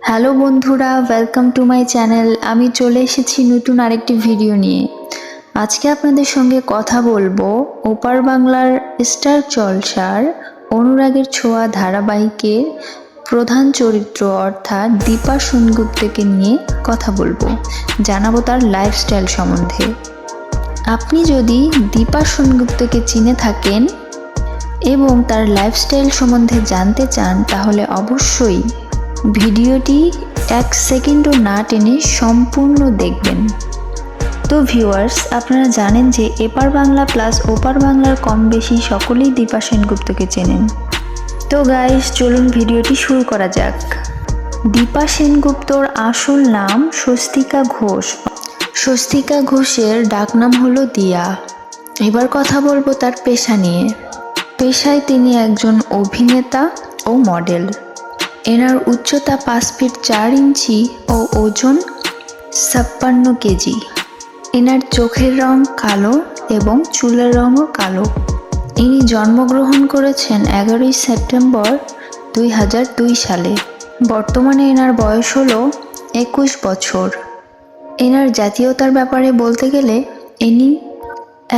Hello বন্ধুরা, welcome to my channel. আমি চলে এসেছি নতুন আরেকটি ভিডিও নিয়ে। আজকে আপনাদের সঙ্গে কথা বলবো ওপার বাংলার স্টার জলসার অনুরাগের ছোঁয়া ধারাবাহিকের প্রধান চরিত্র অর্থাৎ দীপা সেনগুপ্তকে নিয়ে কথা বলবো, জানাবো তার লাইফস্টাইল সম্বন্ধে। আপনি যদি দীপা সেনগুপ্তকে চিনে থাকেন এবং তার লাইফস্টাইল সম্বন্ধে জানতে চান তাহলে অবশ্যই ভিডিওটি 1 সেকেন্ডও না টেনে সম্পূর্ণ দেখবেন। তো ভিউয়ার্স, আপনারা জানেন যে এপার বাংলা প্লাস ওপার বাংলার কম বেশি সকলেই দীপা সেনগুপ্তকে চেনেন। তো গাইস, চলুন ভিডিওটি শুরু করা যাক। দীপা সেনগুপ্তর আসল নাম স্বস্তিকা ঘোষ। স্বস্তিকা ঘোষের ডাকনাম হলো দিয়া। এবার কথা বলবো তার পেশা নিয়ে। পেশায় তিনি একজন অভিনেতা ও মডেল। এনার উচ্চতা 5 ফিট 4 ইঞ্চি ও ওজন 56 কেজি। এনার চোখের রং কালো এবং চুলের রঙও কালো। ইনি জন্মগ্রহণ করেছেন 11 সেপ্টেম্বর 2002 সালে। বর্তমানে এনার বয়স হলো 21 বছর। এনার জাতীয়তার ব্যাপারে বলতে গেলে ইনি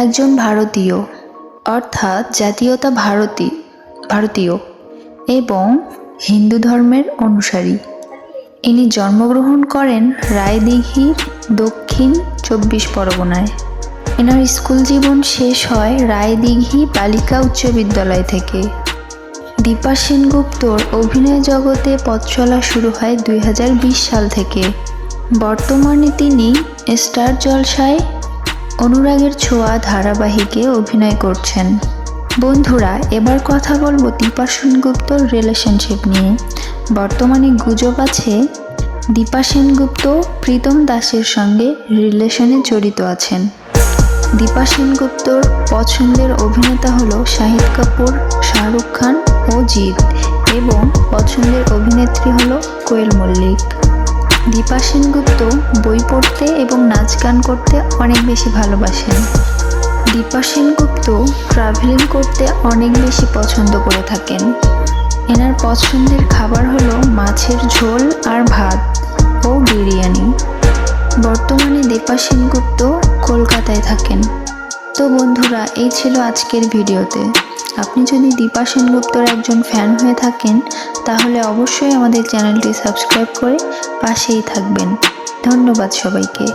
একজন ভারতীয়, অর্থাৎ জাতীয়তা ভারতীয় এবং হিন্দু ধর্মের অনুসারী। ইনি জন্মগ্রহণ করেন রায়দিঘির দক্ষিণ 24 পরগনায়। এনার স্কুল জীবন শেষ হয় রায়দিঘি বালিকা উচ্চ বিদ্যালয় থেকে। দীপা সেনগুপ্তর অভিনয় জগতে পথ চলা শুরু হয় 2020 সাল থেকে। বর্তমানে তিনি স্টার জলসায় অনুরাগের ছোঁয়া ধারাবাহিকে অভিনয় করছেন। বন্ধুরা, এবার কথা বলবো দীপা সেনগুপ্তর রিলেশনশিপ নিয়ে। বর্তমানে গুজব আছে দীপা সেনগুপ্ত প্রীতম দাসের সঙ্গে রিলেশনে জড়িত আছেন। দীপা সেনগুপ্তর পছন্দের অভিনেতা হলো শাহিদ কাপুর, শাহরুখ খান ও জিৎ এবং পছন্দের অভিনেত্রী হলো কোয়েল মল্লিক। দীপা সেনগুপ্ত বই পড়তে এবং নাচ গান করতে অনেক বেশি ভালোবাসেন। দীপা সেনগুপ্ত ট্রাভেলিং করতে অনেক বেশি পছন্দ করে থাকেন। এনার পছন্দের খাবার হলো মাছের ঝোল আর ভাত ও বিরিয়ানি। বর্তমানে দীপা সেনগুপ্ত কলকাতায় থাকেন। তো বন্ধুরা, এই ছিল আজকের ভিডিওতে। আপনি যদি দীপা সেনগুপ্তর একজন ফ্যান হয়ে থাকেন তাহলে অবশ্যই আমাদের চ্যানেলটি সাবস্ক্রাইব করে পাশেই থাকবেন। ধন্যবাদ সবাইকে।